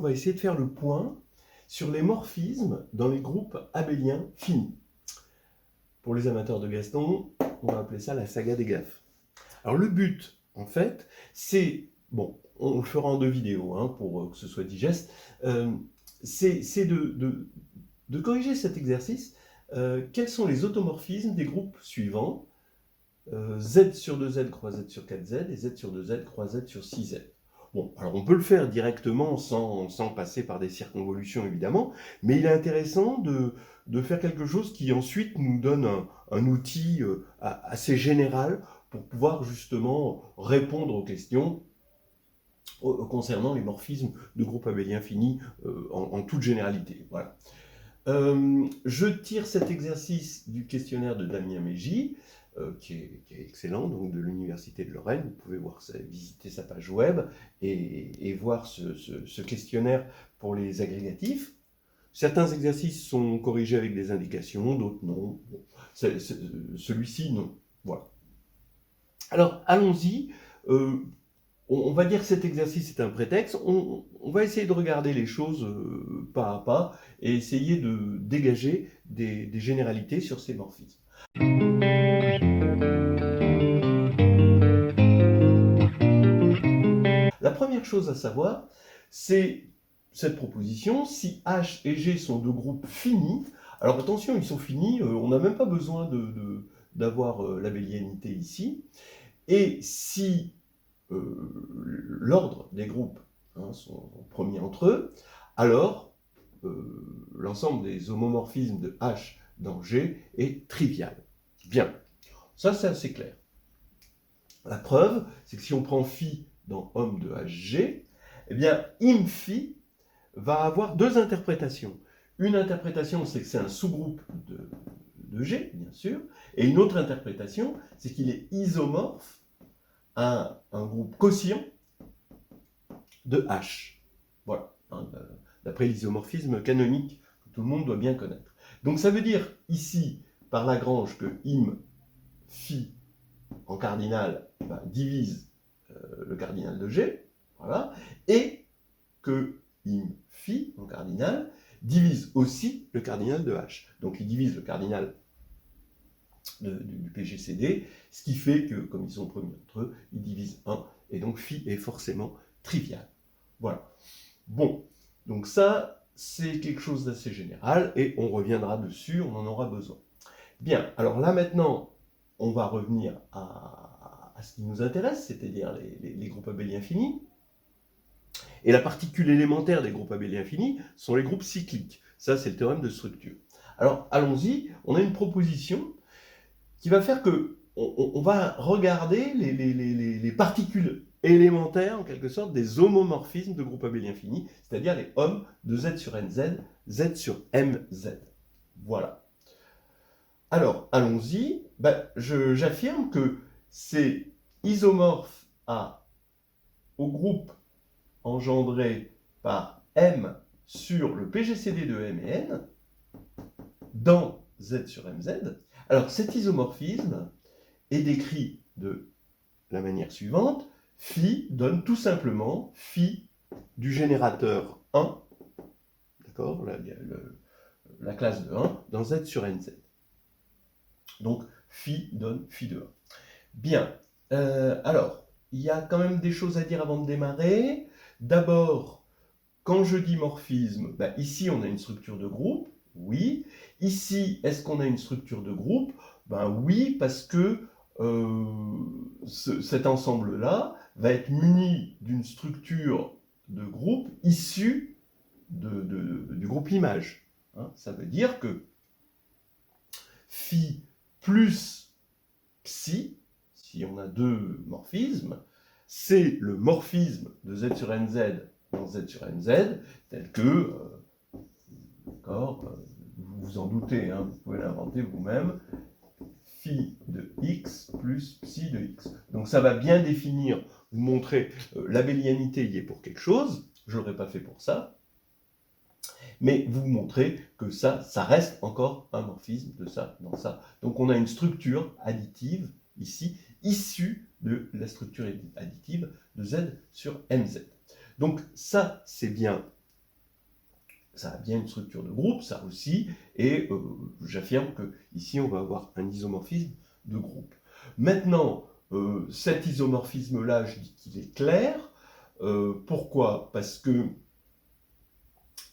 va essayer de faire le point sur les morphismes dans les groupes abéliens finis. Pour les amateurs de Gaston, on va appeler ça la saga des gaffes. Alors le but, en fait, c'est, bon, on le fera en 2 vidéos, hein, pour que ce soit digeste, c'est de corriger cet exercice. Quels sont les automorphismes des groupes suivants? Z sur 2Z croix Z sur 4Z et Z sur 2Z croix Z sur 6Z. Bon, alors on peut le faire directement sans passer par des circonvolutions évidemment, mais il est intéressant de faire quelque chose qui ensuite nous donne un outil assez général pour pouvoir justement répondre aux questions concernant les morphismes de groupes abéliens finis en toute généralité. Voilà. Je tire cet exercice du questionnaire de Damien Mégy, qui est excellent, donc de l'Université de Lorraine. Vous pouvez voir visiter sa page web et voir ce questionnaire pour les agrégatifs. Certains exercices sont corrigés avec des indications, d'autres non. Bon, celui-ci, non. Voilà. Alors, allons-y. On va dire que cet exercice est un prétexte. On va essayer de regarder les choses pas à pas et essayer de dégager des généralités sur ces morphismes. La première chose à savoir, c'est cette proposition. Si H et G sont 2 groupes finis, alors attention, ils sont finis, on n'a même pas besoin d'avoir l'abélianité ici. Et si l'ordre des groupes sont premiers entre eux, alors l'ensemble des homomorphismes de H dans G est trivial. Bien, ça c'est assez clair. La preuve, c'est que si on prend phi dans homme de HG, eh bien im phi va avoir 2 interprétations. Une interprétation, c'est que c'est un sous-groupe de G, bien sûr, et une autre interprétation, c'est qu'il est isomorphe à un groupe quotient de H. Voilà, d'après l'isomorphisme canonique que tout le monde doit bien connaître. Donc ça veut dire ici, par Lagrange, que im phi en cardinal divise le cardinal de G, voilà, et que im phi en cardinal divise aussi le cardinal de H. Donc il divise le cardinal du PGCD, ce qui fait que, comme ils sont premiers entre eux, ils divisent 1, et donc phi est forcément trivial. Voilà. Bon, donc ça, c'est quelque chose d'assez général, et on reviendra dessus, on en aura besoin. Bien, alors là maintenant, on va revenir à ce qui nous intéresse, c'est-à-dire les groupes abéliens finis. Et la particule élémentaire des groupes abéliens finis sont les groupes cycliques. Ça, c'est le théorème de structure. Alors, allons-y, on a une proposition qui va faire que on va regarder les particules élémentaires, en quelque sorte, des homomorphismes de groupes abéliens finis, c'est-à-dire les hommes de Z sur NZ, Z sur MZ. Voilà. Alors, allons-y. J'affirme que c'est isomorphe au groupe engendré par M sur le PGCD de M et N dans Z sur MZ. Alors, cet isomorphisme est décrit de la manière suivante. Phi donne tout simplement phi du générateur 1, d'accord, la classe de 1, dans Z sur NZ. Donc, phi donne phi de 1. Bien, alors, il y a quand même des choses à dire avant de démarrer. D'abord, quand je dis morphisme, ici on a une structure de groupe, oui. Ici, est-ce qu'on a une structure de groupe? Oui, parce que cet ensemble-là va être muni d'une structure de groupe issue du groupe image. Hein, ça veut dire que phi plus psi, si on a 2 morphismes, c'est le morphisme de Z sur NZ dans Z sur NZ, tel que, d'accord, vous vous en doutez, hein, vous pouvez l'inventer vous-même, phi de x plus psi de x. Donc ça va bien définir, vous montrer, l'abélianité y est pour quelque chose, je ne l'aurais pas fait pour ça, mais vous montrez que ça reste encore un morphisme de ça dans ça. Donc on a une structure additive ici, issue de la structure additive de Z sur MZ. Donc ça, c'est bien ça a bien une structure de groupe, ça aussi, et j'affirme que ici on va avoir un isomorphisme de groupe. Maintenant, cet isomorphisme-là, je dis qu'il est clair. Pourquoi? Parce que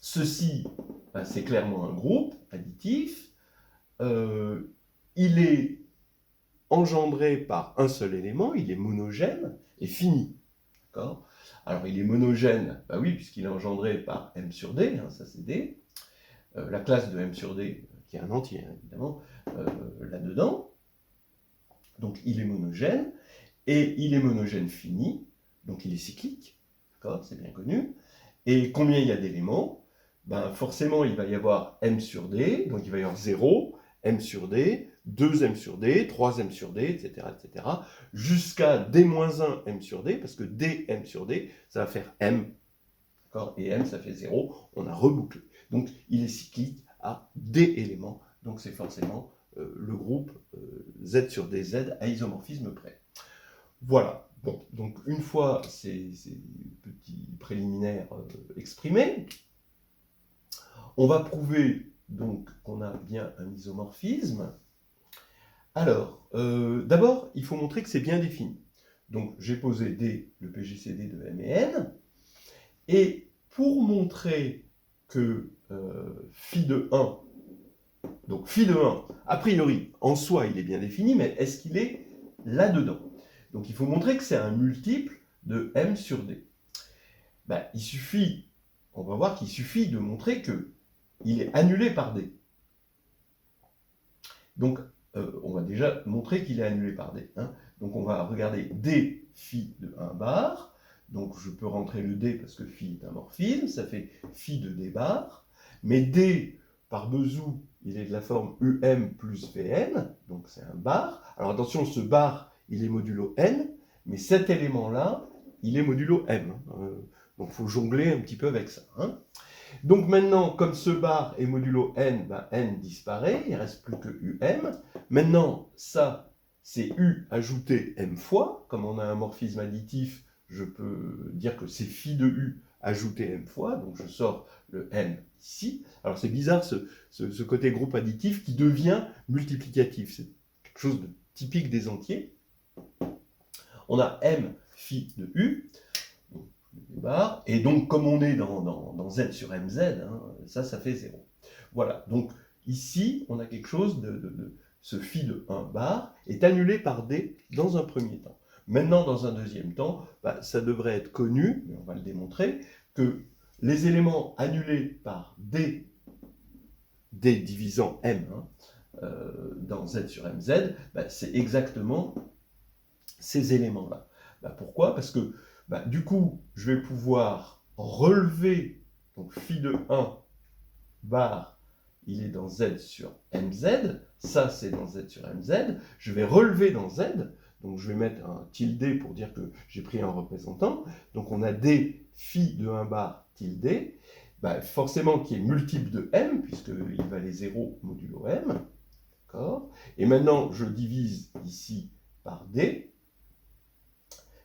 ceci, ben, c'est clairement un groupe additif. Il est engendré par un seul élément, il est monogène et fini. D'accord? Alors il est monogène, bah oui, puisqu'il est engendré par M sur D, hein, ça c'est D. La classe de M sur D, qui est un entier, hein, évidemment, là-dedans. Donc il est monogène, et il est monogène fini, donc il est cyclique, d'accord, c'est bien connu. Et combien il y a d'éléments? Ben, forcément, il va y avoir M sur D, donc il va y avoir 0, M sur D, 2M sur D, 3M sur D, etc., jusqu'à D-1 M sur D, parce que DM sur D, ça va faire M, d'accord, et M, ça fait 0, on a rebouclé. Donc, il est cyclique à D éléments, donc c'est forcément le groupe Z sur DZ à isomorphisme près. Voilà, bon, donc une fois ces petits préliminaires exprimés, on va prouver donc qu'on a bien un isomorphisme. Alors, d'abord, il faut montrer que c'est bien défini. Donc, j'ai posé D, le PGCD de M et N, et pour montrer que phi de 1, donc phi de 1, a priori, en soi, il est bien défini, mais est-ce qu'il est là-dedans? Donc, il faut montrer que c'est un multiple de M sur D. Ben, il suffit, on va voir qu'il suffit de montrer qu'il est annulé par D. Donc, on va déjà montrer qu'il est annulé par D. Hein. Donc, on va regarder D phi de 1 bar. Donc, je peux rentrer le D parce que phi est un morphisme. Ça fait phi de D bar. Mais D, par besoin, il est de la forme UM plus VN. Donc, c'est un bar. Alors, attention, ce bar, il est modulo N. Mais cet élément-là, il est modulo M. Donc, il faut jongler un petit peu avec ça. Hein. Donc maintenant, comme ce bar est modulo n, ben n disparaît, il ne reste plus que um. Maintenant, ça, c'est u ajouté m fois. Comme on a un morphisme additif, je peux dire que c'est phi de u ajouté m fois. Donc je sors le n ici. Alors c'est bizarre ce côté groupe additif qui devient multiplicatif. C'est quelque chose de typique des entiers. On a m phi de u. Et donc, comme on est dans Z sur MZ, hein, ça fait 0. Voilà, donc ici, on a quelque chose ce phi de 1 bar est annulé par D dans un premier temps. Maintenant, dans un deuxième temps, bah, ça devrait être connu, mais on va le démontrer, que les éléments annulés par D divisant M dans Z sur MZ, bah, c'est exactement ces éléments-là. Bah, pourquoi? Parce que bah, du coup, je vais pouvoir relever, donc phi de 1 bar, il est dans Z sur MZ, ça c'est dans Z sur MZ, je vais relever dans Z, donc je vais mettre un tilde pour dire que j'ai pris un représentant, donc on a D phi de 1 bar tilde, bah, forcément qui est multiple de M, puisqu'il valait 0 modulo M, d'accord? Et maintenant je divise ici par D.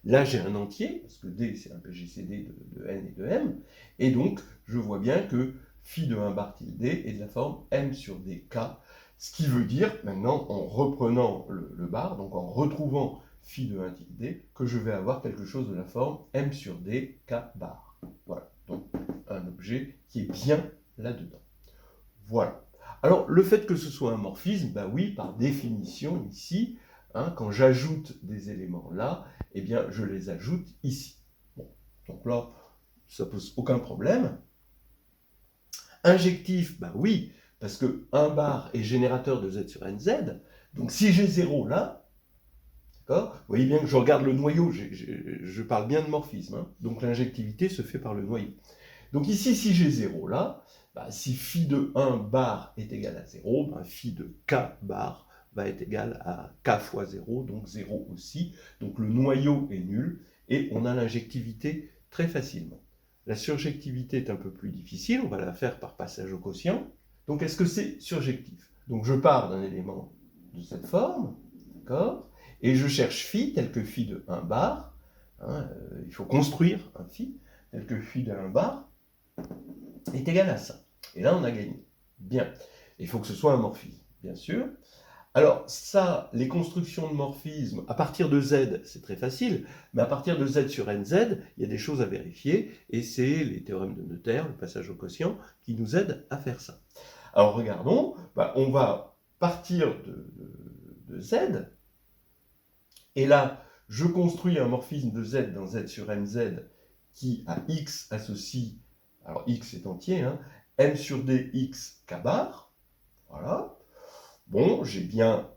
Là, j'ai un entier, parce que D, c'est un PGCD de N et de M, et donc, je vois bien que phi de 1 bar tilde est de la forme M sur DK, ce qui veut dire, maintenant, en reprenant le bar, donc en retrouvant phi de 1 tilde, que je vais avoir quelque chose de la forme M sur D, K bar. Voilà, donc un objet qui est bien là-dedans. Voilà. Alors, le fait que ce soit un morphisme, ben oui, par définition, ici, hein, quand j'ajoute des éléments là, eh bien, je les ajoute ici. Bon, donc là, ça pose aucun problème. Injectif, ben oui, parce que 1 bar est générateur de Z sur NZ, donc si j'ai 0 là, d'accord, vous voyez bien que je regarde le noyau, je parle bien de morphisme, hein, donc l'injectivité se fait par le noyau. Donc ici, si j'ai 0 là, bah, si phi de 1 bar est égal à 0, bah, phi de k bar va être égal à k fois 0, donc 0 aussi. Donc le noyau est nul et on a l'injectivité très facilement. La surjectivité est un peu plus difficile, on va la faire par passage au quotient. Donc est-ce que c'est surjectif? Donc je pars d'un élément de cette forme, d'accord, et je cherche phi tel que phi de 1 bar. Hein, il faut construire un phi tel que phi de 1 bar est égal à ça. Et là, on a gagné. Bien. Il faut que ce soit un morphisme, bien sûr. Alors ça, les constructions de morphisme, à partir de Z, c'est très facile, mais à partir de Z sur NZ, il y a des choses à vérifier, et c'est les théorèmes de Noether, le passage au quotient, qui nous aident à faire ça. Alors regardons, on va partir de Z, et là, je construis un morphisme de Z dans Z sur NZ qui à X associe, alors X est entier, hein, M sur D X K bar, voilà. Bon, j'ai bien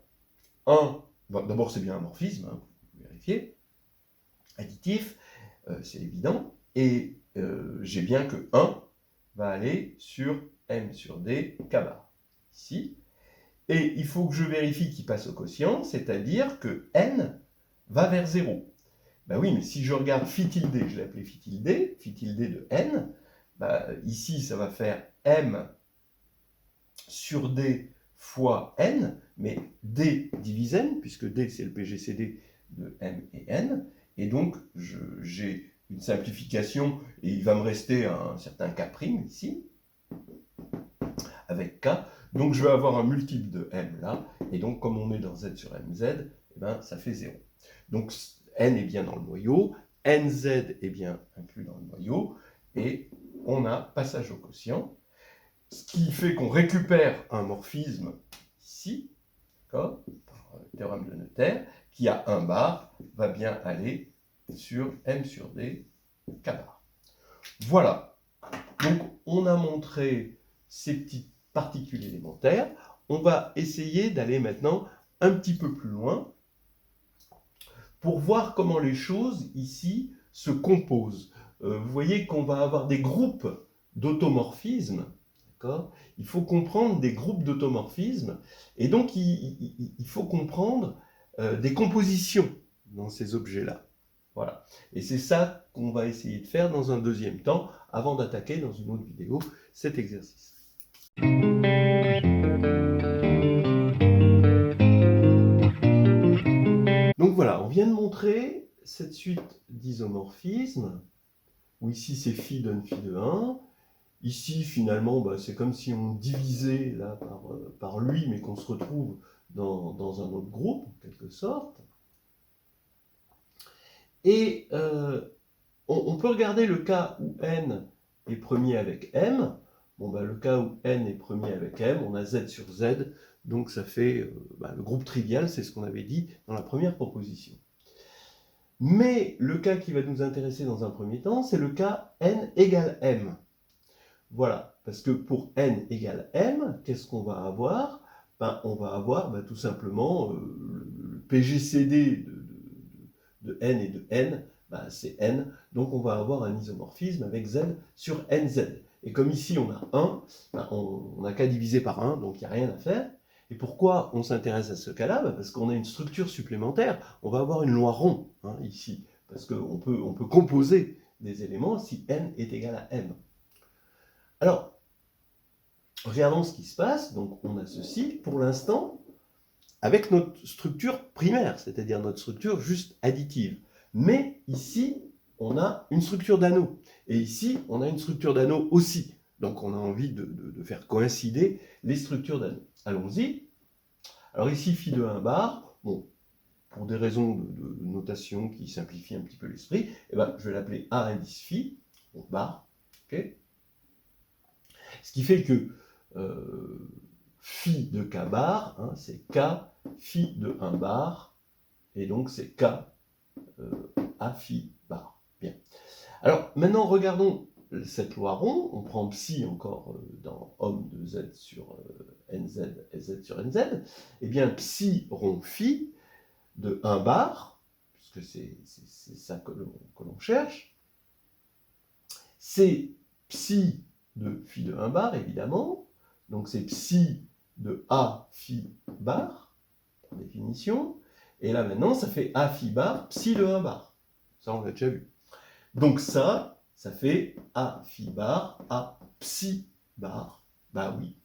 d'abord c'est bien un morphisme, hein, vous vérifiez, additif, c'est évident, et j'ai bien que 1 va aller sur M sur D K bar, ici, et il faut que je vérifie qu'il passe au quotient, c'est-à-dire que N va vers 0. Ben oui, mais si je regarde phi tilde, je l'ai appelé phi tilde de N, ici ça va faire M sur D fois N, mais D divise N, puisque D c'est le PGCD de M et N, et donc j'ai une simplification, et il va me rester un certain K' ici, avec K, donc je vais avoir un multiple de M là, et donc comme on est dans Z sur MZ, eh ben, ça fait 0. Donc N est bien dans le noyau, NZ est bien inclus dans le noyau, et on a passage au quotient, ce qui fait qu'on récupère un morphisme ici, d'accord, par théorème de Noether, qui a 1 bar, va bien aller sur M sur D, K bar. Voilà. Donc, on a montré ces petites particules élémentaires. On va essayer d'aller maintenant un petit peu plus loin pour voir comment les choses, ici, se composent. Vous voyez qu'on va avoir des groupes d'automorphismes. Il faut comprendre des groupes d'automorphismes, et donc il faut comprendre des compositions dans ces objets-là. Voilà. Et c'est ça qu'on va essayer de faire dans un deuxième temps, avant d'attaquer dans une autre vidéo cet exercice. Donc voilà, on vient de montrer cette suite d'isomorphismes, où ici c'est phi donne phi de 1. Ici, finalement, c'est comme si on divisait là, par lui, mais qu'on se retrouve dans un autre groupe, en quelque sorte. Et on peut regarder le cas où n est premier avec m. Bon, le cas où n est premier avec m, on a z sur z, donc ça fait le groupe trivial, c'est ce qu'on avait dit dans la première proposition. Mais le cas qui va nous intéresser dans un premier temps, c'est le cas n égale m. Voilà, parce que pour n égale m, qu'est-ce qu'on va avoir? On va avoir tout simplement le PGCD de n et de n, c'est n, donc on va avoir un isomorphisme avec z sur nz. Et comme ici on a 1, on n'a qu'à diviser par 1, donc il n'y a rien à faire. Et pourquoi on s'intéresse à ce cas-là? Parce qu'on a une structure supplémentaire, on va avoir une loi rond, ici, parce qu'on peut composer des éléments si n est égal à m. Alors, regardons ce qui se passe. Donc, on a ceci, pour l'instant, avec notre structure primaire, c'est-à-dire notre structure juste additive. Mais ici, on a une structure d'anneau. Et ici, on a une structure d'anneau aussi. Donc, on a envie de faire coïncider les structures d'anneau. Allons-y. Alors ici, phi de 1 bar, bon, pour des raisons de notation qui simplifient un petit peu l'esprit, je vais l'appeler A indice phi, donc bar, ok. Ce qui fait que phi de k bar, c'est k phi de 1 bar, et donc c'est k a phi bar. Bien. Alors maintenant regardons cette loi rond, on prend psi encore dans homme de z sur nz et z sur nz, et bien psi rond phi de 1 bar, puisque c'est ça que l'on cherche, c'est psi de phi de 1 bar, évidemment. Donc c'est psi de A phi bar, par définition. Et là maintenant, ça fait A phi bar, psi de 1 bar. Ça, on l'a déjà vu. Donc ça fait A phi bar, A psi bar. Bah oui.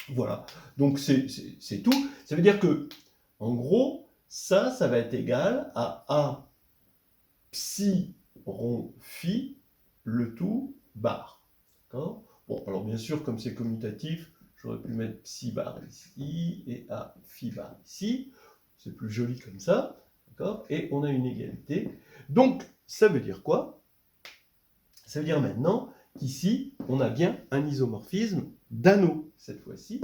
Voilà. Donc c'est tout. Ça veut dire que, en gros, ça va être égal à A psi rond phi, le tout bar. D'accord ? Bon, alors bien sûr, comme c'est commutatif, j'aurais pu mettre psi bar ici et A phi bar ici. C'est plus joli comme ça. D'accord ? Et on a une égalité. Donc, ça veut dire quoi? Ça veut dire maintenant qu'ici, on a bien un isomorphisme d'anneau, cette fois-ci,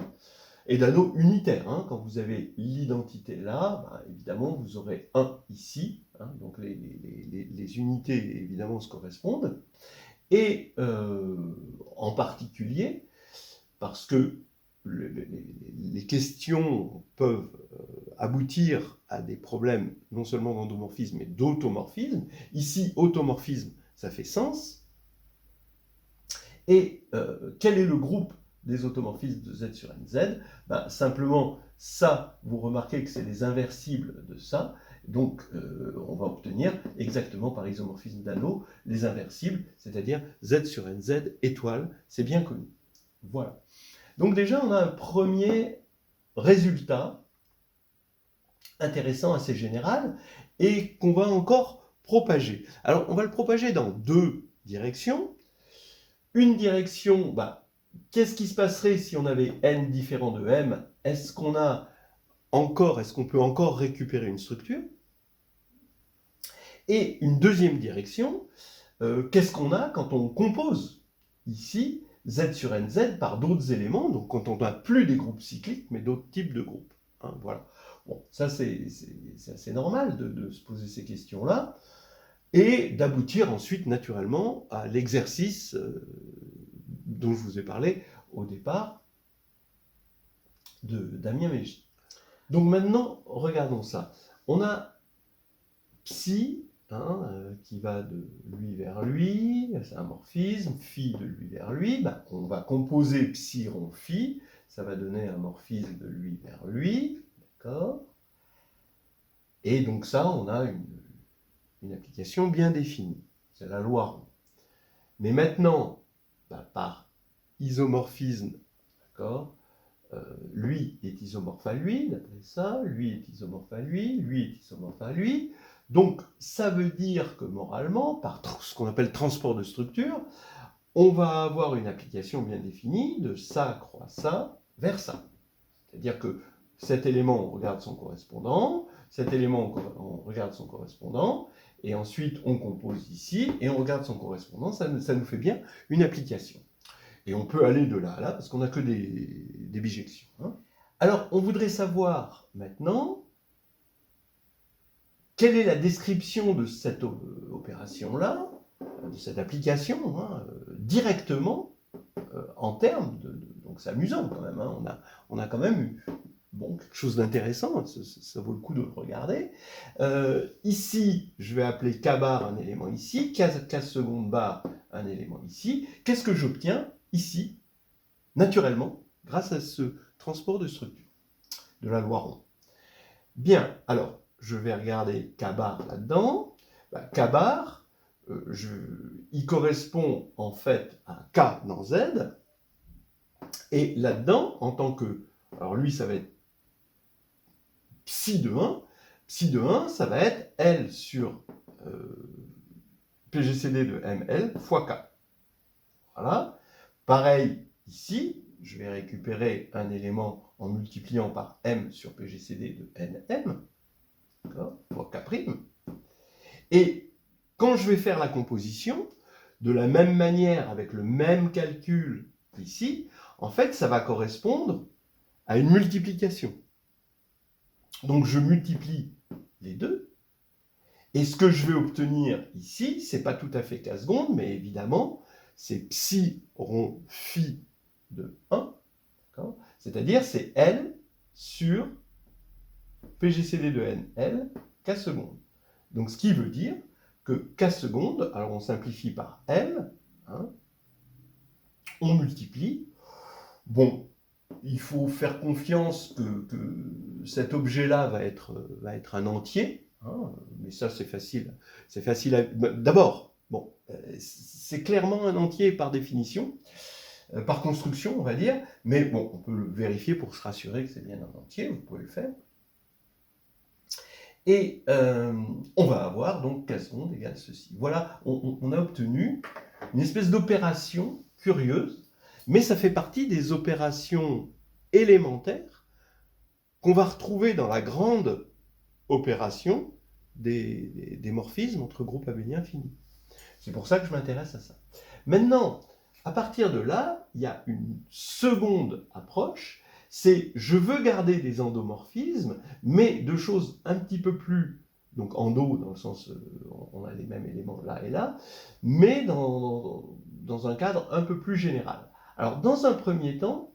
et d'anneau unitaire. Hein. Quand vous avez l'identité là, bah, évidemment, vous aurez 1 ici. Hein. Donc, les unités, évidemment, se correspondent. Et en particulier, parce que les questions peuvent aboutir à des problèmes non seulement d'endomorphisme, mais d'automorphisme. Ici, automorphisme, ça fait sens. Et quel est le groupe des automorphismes de Z sur NZ? Ben, simplement, ça, vous remarquez que c'est les inversibles de ça. Donc, on va obtenir exactement par isomorphisme d'anneau les inversibles, c'est-à-dire Z sur NZ étoile, c'est bien connu. Voilà. Donc déjà, on a un premier résultat intéressant, assez général, et qu'on va encore propager. Alors, on va le propager dans 2 directions. Une direction, bah, qu'est-ce qui se passerait si on avait n différent de m? Est-ce qu'on peut encore récupérer une structure? Et une deuxième direction, qu'est-ce qu'on a quand on compose ici Z sur NZ par d'autres éléments, donc quand on n'a plus des groupes cycliques, mais d'autres types de groupes. Hein, voilà. Bon, ça c'est assez normal de se poser ces questions-là, et d'aboutir ensuite naturellement à l'exercice dont je vous ai parlé au départ de Damien Mégy. Donc maintenant, regardons ça. On a psi, hein, qui va de lui vers lui, c'est un morphisme, phi de lui vers lui, ben, on va composer psi rond phi, ça va donner un morphisme de lui vers lui, d'accord? Et donc ça, on a une application bien définie, c'est la loi rond. Mais maintenant, ben, par isomorphisme, d'accord, lui est isomorphe à lui, d'après ça, lui est isomorphe à lui est isomorphe à lui. Donc, ça veut dire que moralement, par ce qu'on appelle transport de structure, on va avoir une application bien définie de ça croît ça vers ça. C'est-à-dire que cet élément, on regarde son correspondant, cet élément, on regarde son correspondant, et ensuite on compose ici, et on regarde son correspondant, ça nous fait bien une application. Et on peut aller de là à là, parce qu'on n'a que des bijections. Hein. Alors, on voudrait savoir maintenant quelle est la description de cette opération-là, de cette application, hein, directement, en termes de... Donc c'est amusant quand même, hein, on a quand même eu quelque chose d'intéressant, ça vaut le coup de le regarder. Ici, je vais appeler K bar un élément ici, K seconde bar un élément ici. Qu'est-ce que j'obtiens ici, naturellement, grâce à ce transport de structure de la loi rond? Bien, alors, je vais regarder K bar là-dedans. K bar, il correspond en fait à K dans Z. Et là-dedans, en tant que... Alors lui, ça va être psi de 1. Psi de 1, ça va être L sur PGCD de ML fois K. Voilà. Pareil, ici, je vais récupérer un élément en multipliant par M sur PGCD de NM, fois K'. Et quand je vais faire la composition, de la même manière, avec le même calcul ici, en fait, ça va correspondre à une multiplication. Donc, je multiplie les deux. Et ce que je vais obtenir ici, c'est pas tout à fait K seconde, mais évidemment, c'est psi rond phi de 1. C'est-à-dire, c'est L sur PGCD de NL, K seconde. Donc, ce qui veut dire que K seconde, alors on simplifie par L, hein, on multiplie. Bon, il faut faire confiance que cet objet-là va être un entier, hein, mais ça c'est facile. C'est facile à... D'abord, bon, c'est clairement un entier par définition, par construction on va dire, mais bon, on peut le vérifier pour se rassurer que c'est bien un entier, vous pouvez le faire. Et on va avoir donc K seconde égale ceci. Voilà, on a obtenu une espèce d'opération curieuse mais ça fait partie des opérations élémentaires qu'on va retrouver dans la grande opération des morphismes entre groupes abéliens finis. C'est pour ça que je m'intéresse à ça. Maintenant, à partir de là, il y a une seconde approche, c'est je veux garder des endomorphismes, mais de choses un petit peu plus, donc endo, dans le sens, on a les mêmes éléments là et là, mais dans un cadre un peu plus général. Alors, dans un premier temps,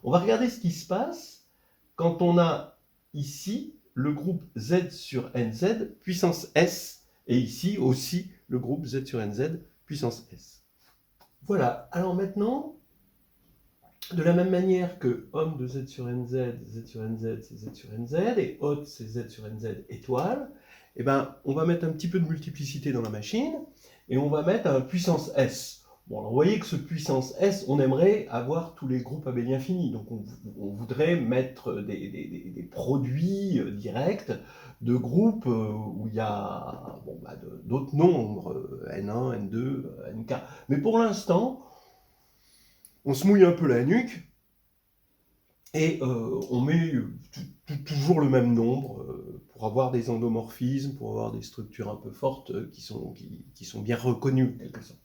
on va regarder ce qui se passe quand on a ici le groupe Z sur NZ puissance S, et ici aussi le groupe Z sur NZ puissance S. Voilà, alors maintenant, de la même manière que homme de Z sur NZ, Z sur NZ, c'est Z sur NZ, et hôte, c'est Z sur NZ étoile, eh ben, on va mettre un petit peu de multiplicité dans la machine, et on va mettre un puissance S. Bon, alors vous voyez que ce puissance S, on aimerait avoir tous les groupes abéliens finis, donc on voudrait mettre des produits directs de groupes où il y a bon, d'autres nombres, N1, N2, NK. Mais pour l'instant, on se mouille un peu la nuque et on met toujours le même nombre pour avoir des endomorphismes, pour avoir des structures un peu fortes qui sont bien reconnues, quelque sorte.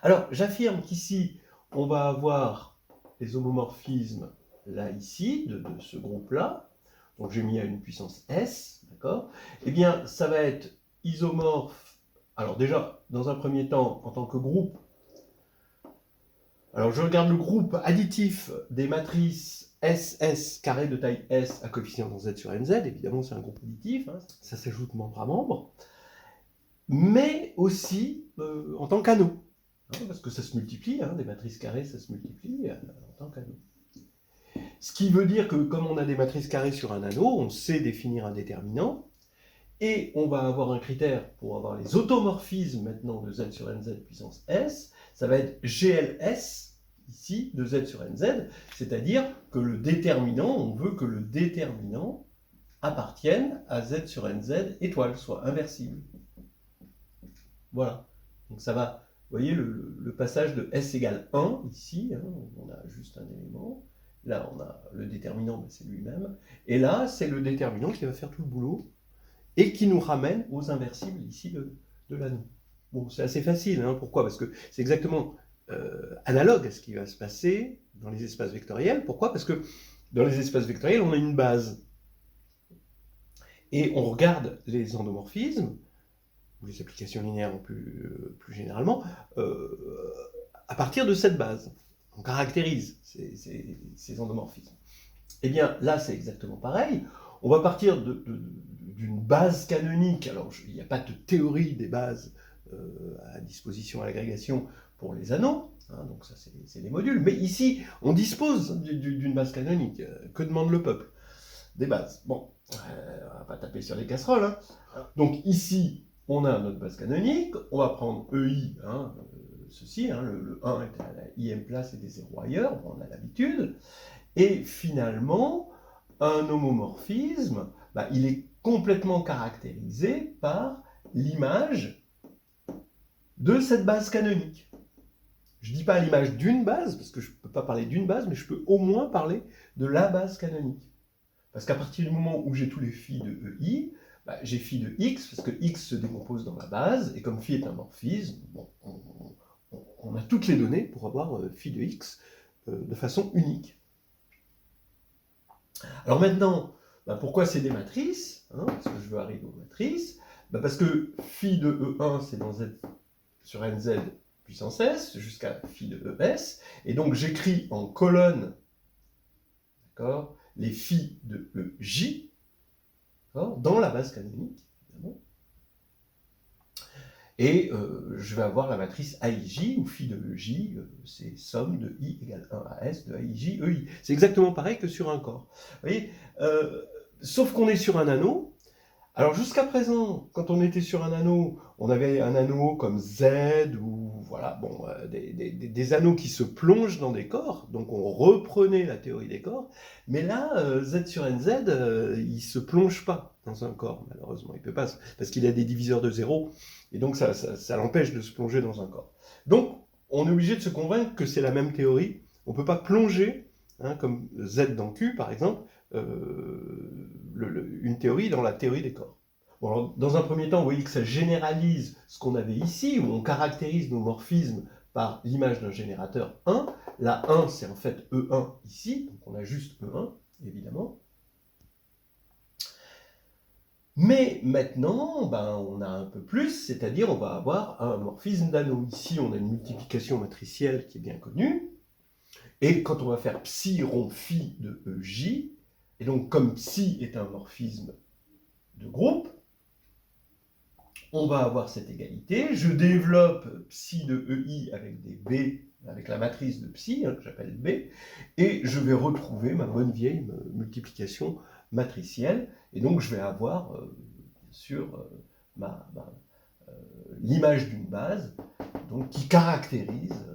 Alors, j'affirme qu'ici, on va avoir les homomorphismes là, ici, de ce groupe-là. Donc, j'ai mis à une puissance S, d'accord? Eh bien, ça va être isomorphe. Alors, déjà, dans un premier temps, en tant que groupe, alors je regarde le groupe additif des matrices SS carré de taille S à coefficient dans Z sur NZ. Évidemment, c'est un groupe additif, hein, ça s'ajoute membre à membre. Mais aussi en tant qu'anneau. Parce que ça se multiplie, hein, des matrices carrées, ça se multiplie en tant qu'anneau. Ce qui veut dire que comme on a des matrices carrées sur un anneau, on sait définir un déterminant, et on va avoir un critère pour avoir les automorphismes maintenant de Z sur NZ puissance S, ça va être GLS, ici, de Z sur NZ, c'est-à-dire que le déterminant, on veut que le déterminant appartienne à Z sur NZ étoile, soit inversible. Voilà, donc ça va... Vous voyez le passage de S égale 1, ici, hein, on a juste un élément. Là, on a le déterminant, c'est lui-même. Et là, c'est le déterminant qui va faire tout le boulot et qui nous ramène aux inversibles, ici, de l'anneau. Bon, c'est assez facile. Hein, pourquoi? Parce que c'est exactement analogue à ce qui va se passer dans les espaces vectoriels. Pourquoi? Parce que dans les espaces vectoriels, on a une base. Et on regarde les endomorphismes, ou les applications linéaires plus généralement, à partir de cette base. On caractérise ces endomorphismes. Eh bien, là, c'est exactement pareil. On va partir d'une base canonique. Alors, il n'y a pas de théorie des bases à disposition à l'agrégation pour les anneaux, hein, donc ça, c'est les modules. Mais ici, on dispose d'une base canonique. Que demande le peuple? Des bases. Bon, on va pas taper sur les casseroles. Hein. Donc ici, on a notre base canonique, on va prendre EI, hein, ceci, hein, le 1 est à la ième place et des 0 ailleurs, bon, on a l'habitude, et finalement, un homomorphisme, il est complètement caractérisé par l'image de cette base canonique. Je ne dis pas l'image d'une base, parce que je ne peux pas parler d'une base, mais je peux au moins parler de la base canonique. Parce qu'à partir du moment où j'ai tous les phi de EI, j'ai phi de x, parce que x se décompose dans la base, et comme phi est un morphisme, bon, on a toutes les données pour avoir phi de x de façon unique. Alors maintenant, pourquoi c'est des matrices, hein, parce que je veux arriver aux matrices, parce que phi de E1, c'est dans Z sur NZ puissance S, jusqu'à phi de ES, et donc j'écris en colonne, d'accord, les phi de EJ, dans la base canonique, évidemment. Et je vais avoir la matrice AIJ, où phi de EJ, c'est somme de I égale 1 à S de AIJ, EI. C'est exactement pareil que sur un corps. Vous voyez, sauf qu'on est sur un anneau. Alors jusqu'à présent, quand on était sur un anneau, on avait un anneau comme Z, ou voilà, bon, des anneaux qui se plongent dans des corps, donc on reprenait la théorie des corps, mais là, Z sur NZ, il ne se plonge pas dans un corps, malheureusement, il ne peut pas, parce qu'il a des diviseurs de zéro, et donc ça l'empêche de se plonger dans un corps. Donc, on est obligé de se convaincre que c'est la même théorie. On ne peut pas plonger, hein, comme Z dans Q par exemple, une théorie dans la théorie des corps. Bon, alors, dans un premier temps, vous voyez que ça généralise ce qu'on avait ici, où on caractérise nos morphismes par l'image d'un générateur 1. La 1, c'est en fait E1 ici, donc on a juste E1, évidemment. Mais maintenant, ben, on a un peu plus, c'est-à-dire on va avoir un morphisme d'anneau. Ici, on a une multiplication matricielle qui est bien connue. Et quand on va faire psi rond phi de EJ, et donc comme psi est un morphisme de groupe, on va avoir cette égalité. Je développe psi de EI avec des B, avec la matrice de psi, hein, que j'appelle B, et je vais retrouver ma bonne vieille multiplication matricielle. Et donc je vais avoir, bien sûr, l'image d'une base donc, qui caractérise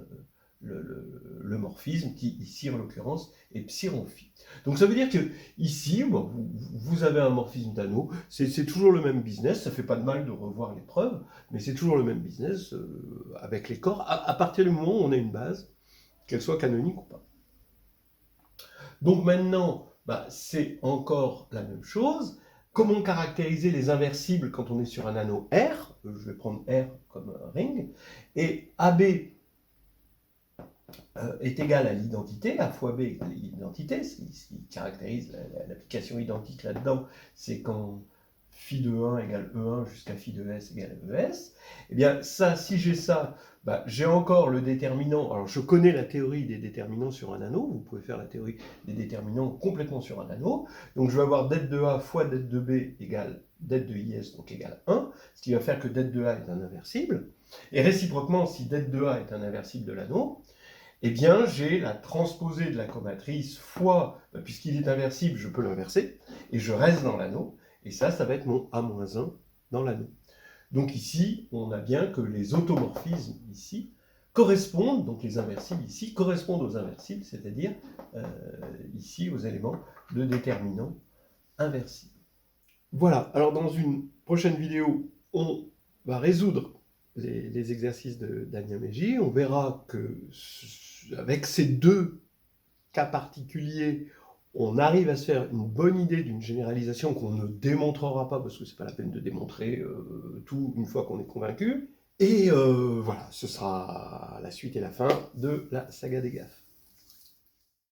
le morphisme, qui ici en l'occurrence est psi rond phi. Donc ça veut dire que ici, bon, vous avez un morphisme d'anneau, c'est toujours le même business, ça ne fait pas de mal de revoir les preuves, mais c'est toujours le même business avec les corps, à partir du moment où on a une base, qu'elle soit canonique ou pas. Donc maintenant, bah, c'est encore la même chose. Comment caractériser les inversibles quand on est sur un anneau R? Je vais prendre R comme un ring, et AB est égal à l'identité, A fois B égale l'identité, ce qui caractérise l'application identique là-dedans, c'est quand phi de 1 égale E1 jusqu'à phi de S égale ES. Eh bien, ça, si j'ai ça, bah, j'ai encore le déterminant. Alors, je connais la théorie des déterminants sur un anneau. Vous pouvez faire la théorie des déterminants complètement sur un anneau. Donc, je vais avoir det de A fois det de B égale det de IS, donc égale 1, ce qui va faire que det de A est un inversible. Et réciproquement, si det de A est un inversible de l'anneau, eh bien, j'ai la transposée de la comatrice fois, puisqu'il est inversible, je peux l'inverser, et je reste dans l'anneau, et ça va être mon A-1 dans l'anneau. Donc ici, on a bien que les automorphismes ici correspondent, donc les inversibles ici, correspondent aux inversibles, c'est-à-dire ici aux éléments de déterminants inversibles. Voilà, alors dans une prochaine vidéo, on va résoudre les exercices d'Agnamégie. On verra que avec ces deux cas particuliers, on arrive à se faire une bonne idée d'une généralisation qu'on ne démontrera pas, parce que c'est pas la peine de démontrer tout une fois qu'on est convaincu. Et voilà, ce sera la suite et la fin de la saga des gaffes.